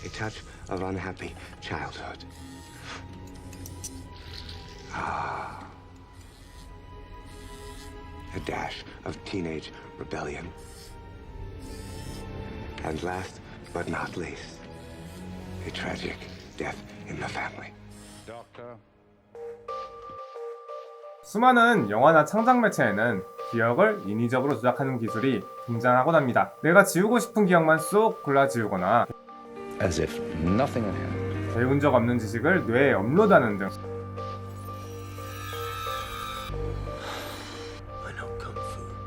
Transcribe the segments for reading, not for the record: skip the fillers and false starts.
A touch of unhappy childhood. A dash of teenage rebellion. And last but not least, a tragic death in the family. 수많은 영화나 창작 매체에는 기억을 인위적으로 조작하는 기술이 등장하곤 합니다. 내가 지우고 싶은 기억만 쏙 골라 지우거나 As if nothing had happened. 배운 적 없는 지식을 뇌에 업로드하는 등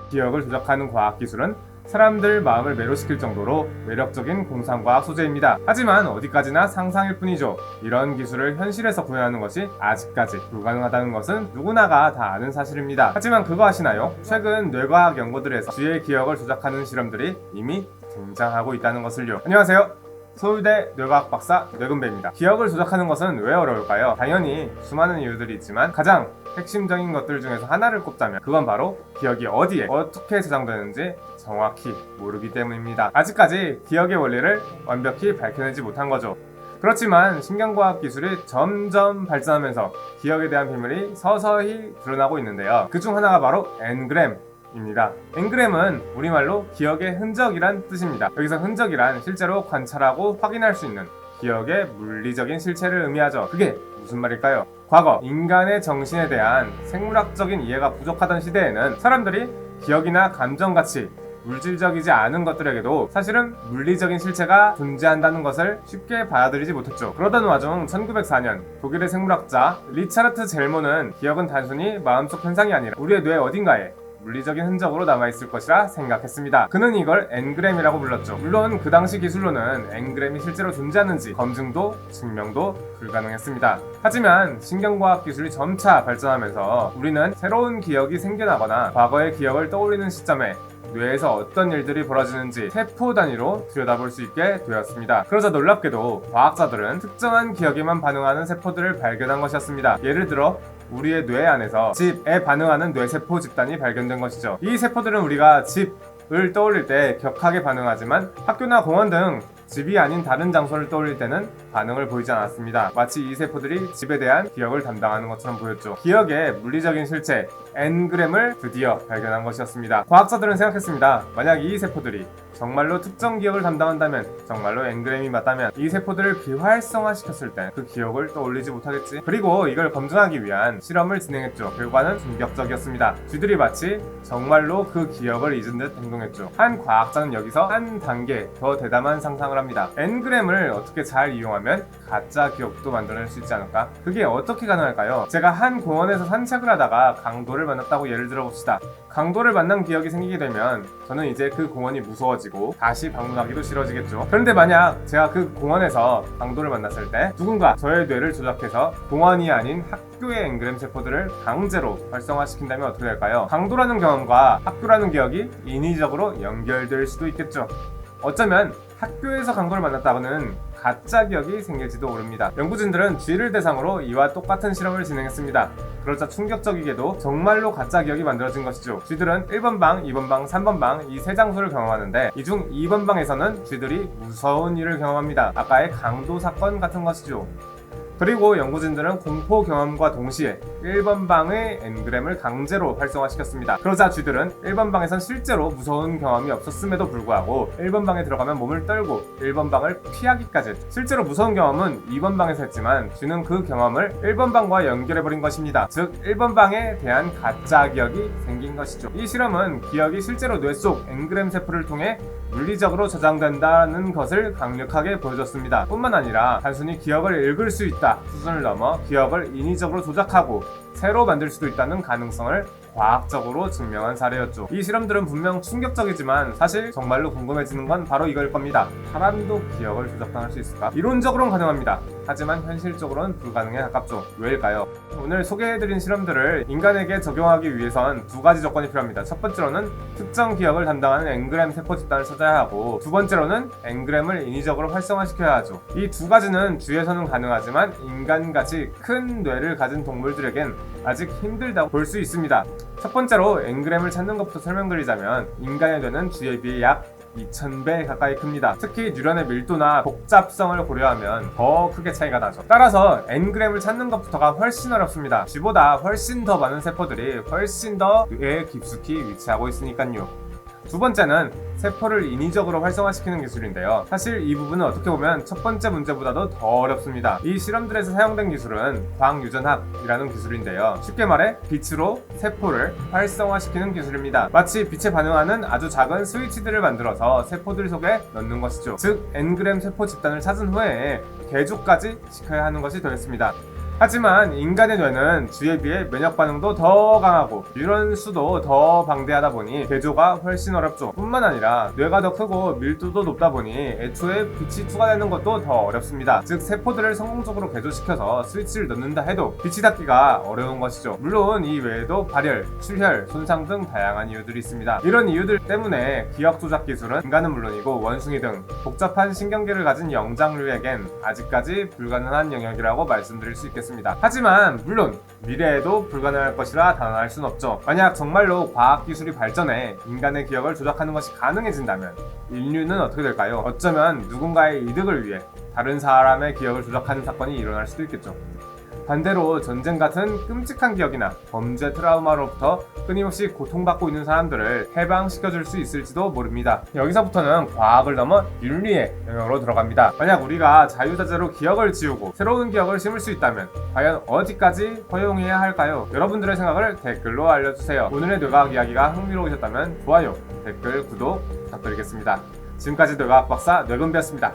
기억을 조작하는 과학기술은 사람들 마음을 매료시킬 정도로 매력적인 공상과학 소재입니다. 하지만 어디까지나 상상일 뿐이죠. 이런 기술을 현실에서 구현하는 것이 아직까지 불가능하다는 것은 누구나가 다 아는 사실입니다. 하지만 그거 아시나요? 최근 뇌과학 연구들에서 쥐의 기억을 조작하는 실험들이 이미 등장하고 있다는 것을요. 안녕하세요. 서울대 뇌과학 박사 뇌근배입니다. 기억을 조작하는 것은 왜 어려울까요? 당연히 수많은 이유들이 있지만 가장 핵심적인 것들 중에서 하나를 꼽자면 그건 바로 기억이 어디에 어떻게 저장되는지 정확히 모르기 때문입니다. 아직까지 기억의 원리를 완벽히 밝혀내지 못한 거죠. 그렇지만 신경과학 기술이 점점 발전하면서 기억에 대한 비밀이 서서히 드러나고 있는데요. 그중 하나가 바로 엔그램입니다. 엔그램은 우리말로 기억의 흔적이란 뜻입니다. 여기서 흔적이란 실제로 관찰하고 확인할 수 있는 기억의 물리적인 실체를 의미하죠. 그게 무슨 말일까요? 과거 인간의 정신에 대한 생물학적인 이해가 부족하던 시대에는 사람들이 기억이나 감정같이 물질적이지 않은 것들에게도 사실은 물리적인 실체가 존재한다는 것을 쉽게 받아들이지 못했죠. 그러던 와중 1904년 독일의 생물학자 리차르트 젤모는 기억은 단순히 마음속 현상이 아니라 우리의 뇌 어딘가에 물리적인 흔적으로 남아있을 것이라 생각했습니다. 그는 이걸 엔그램이라고 불렀죠. 물론 그 당시 기술로는 엔그램이 실제로 존재하는지 검증도 증명도 불가능했습니다. 하지만 신경과학 기술이 점차 발전하면서 우리는 새로운 기억이 생겨나거나 과거의 기억을 떠올리는 시점에 뇌에서 어떤 일들이 벌어지는지 세포 단위로 들여다볼 수 있게 되었습니다. 그러자 놀랍게도 과학자들은 특정한 기억에만 반응하는 세포들을 발견한 것이었습니다. 예를 들어 우리의 뇌 안에서 집에 반응하는 뇌세포 집단이 발견된 것이죠. 이 세포들은 우리가 집을 떠올릴 때 격하게 반응하지만 학교나 공원 등 집이 아닌 다른 장소를 떠올릴 때는 반응을 보이지 않았습니다. 마치 이 세포들이 집에 대한 기억을 담당하는 것처럼 보였죠. 기억의 물리적인 실체, 엔그램을 드디어 발견한 것이었습니다. 과학자들은 생각했습니다. 만약 이 세포들이 정말로 특정 기억을 담당한다면, 정말로 엔그램이 맞다면 이 세포들을 비활성화시켰을 때 그 기억을 떠올리지 못하겠지. 그리고 이걸 검증하기 위한 실험을 진행했죠. 결과는 충격적이었습니다. 쥐들이 마치 정말로 그 기억을 잊은 듯 행동했죠. 한 과학자는 여기서 한 단계 더 대담한 상상을 합니다. 엔그램을 어떻게 잘 이용하면 가짜 기억도 만들어낼 수 있지 않을까? 그게 어떻게 가능할까요? 제가 한 공원에서 산책을 하다가 강도를 만났다고 예를 들어봅시다. 강도를 만난 기억이 생기게 되면 저는 이제 그 공원이 무서워지고 다시 방문하기도 싫어지겠죠. 그런데 만약 제가 그 공원에서 강도를 만났을 때 누군가 저의 뇌를 조작해서 공원이 아닌 학교의 엔그램 세포들을 강제로 활성화시킨다면 어떻게 될까요? 강도라는 경험과 학교라는 기억이 인위적으로 연결될 수도 있겠죠. 어쩌면 학교에서 강도를 만났다고는 가짜 기억이 생길지도 모릅니다. 연구진들은 쥐를 대상으로 이와 똑같은 실험을 진행했습니다. 그러자 충격적이게도 정말로 가짜 기억이 만들어진 것이죠. 쥐들은 1번 방, 2번 방, 3번 방 이 세 장소를 경험하는데 이 중 2번 방에서는 쥐들이 무서운 일을 경험합니다. 아까의 강도 사건 같은 것이죠. 그리고 연구진들은 공포 경험과 동시에 1번 방의 엔그램을 강제로 활성화시켰습니다. 그러자 쥐들은 1번 방에선 실제로 무서운 경험이 없었음에도 불구하고 1번 방에 들어가면 몸을 떨고 1번 방을 피하기까지 했죠. 실제로 무서운 경험은 2번 방에서 했지만 쥐는 그 경험을 1번 방과 연결해버린 것입니다. 즉 1번 방에 대한 가짜 기억이 생긴 것이죠. 이 실험은 기억이 실제로 뇌 속 엔그램 세포를 통해 물리적으로 저장된다는 것을 강력하게 보여줬습니다. 뿐만 아니라 단순히 기억을 읽을 수 있다 수준을 넘어 기억을 인위적으로 조작하고 새로 만들 수도 있다는 가능성을 과학적으로 증명한 사례였죠. 이 실험들은 분명 충격적이지만 사실 정말로 궁금해지는 건 바로 이걸 겁니다. 사람도 기억을 조작당할 수 있을까? 이론적으로는 가능합니다. 하지만 현실적으로는 불가능에 가깝죠. 왜일까요? 오늘 소개해드린 실험들을 인간에게 적용하기 위해선 두 가지 조건이 필요합니다. 첫 번째로는 특정 기억을 담당하는 엔그램 세포 집단을 찾아야 하고 두 번째로는 엔그램을 인위적으로 활성화시켜야 하죠. 이 두 가지는 쥐에서는 가능하지만 인간같이 큰 뇌를 가진 동물들에겐 아직 힘들다고 볼 수 있습니다. 첫 번째로 엔그램을 찾는 것부터 설명드리자면 인간의 뇌는 쥐에 비해 약 2000배 가까이 큽니다. 특히 뉴런의 밀도나 복잡성을 고려하면 더 크게 차이가 나죠. 따라서 N그램을 찾는 것부터가 훨씬 어렵습니다. G보다 훨씬 더 많은 세포들이 훨씬 더 뇌에 깊숙이 위치하고 있으니까요. 두 번째는 세포를 인위적으로 활성화시키는 기술인데요. 사실 이 부분은 어떻게 보면 첫 번째 문제보다도 더 어렵습니다. 이 실험들에서 사용된 기술은 광유전학이라는 기술인데요. 쉽게 말해 빛으로 세포를 활성화시키는 기술입니다. 마치 빛에 반응하는 아주 작은 스위치들을 만들어서 세포들 속에 넣는 것이죠. 즉 N그램 세포 집단을 찾은 후에 개조까지 시켜야 하는 것이 되겠습니다. 하지만 인간의 뇌는 쥐에 비해 면역 반응도 더 강하고 뉴런 수도 더 방대하다 보니 개조가 훨씬 어렵죠. 뿐만 아니라 뇌가 더 크고 밀도도 높다 보니 애초에 빛이 투과되는 것도 더 어렵습니다. 즉 세포들을 성공적으로 개조시켜서 스위치를 넣는다 해도 빛이 닿기가 어려운 것이죠. 물론 이 외에도 발열, 출혈, 손상 등 다양한 이유들이 있습니다. 이런 이유들 때문에 기억 조작 기술은 인간은 물론이고 원숭이 등 복잡한 신경계를 가진 영장류에겐 아직까지 불가능한 영역이라고 말씀드릴 수 있겠습니다. 하지만 물론 미래에도 불가능할 것이라 단언할 순 없죠. 만약 정말로 과학기술이 발전해 인간의 기억을 조작하는 것이 가능해진다면 인류는 어떻게 될까요? 어쩌면 누군가의 이득을 위해 다른 사람의 기억을 조작하는 사건이 일어날 수도 있겠죠. 반대로 전쟁 같은 끔찍한 기억이나 범죄 트라우마로부터 끊임없이 고통받고 있는 사람들을 해방시켜줄 수 있을지도 모릅니다. 여기서부터는 과학을 넘어 윤리의 영역으로 들어갑니다. 만약 우리가 자유자재로 기억을 지우고 새로운 기억을 심을 수 있다면 과연 어디까지 허용해야 할까요? 여러분들의 생각을 댓글로 알려주세요. 오늘의 뇌과학 이야기가 흥미로우셨다면 좋아요, 댓글, 구독 부탁드리겠습니다. 지금까지 뇌과학 박사 뇌근비였습니다.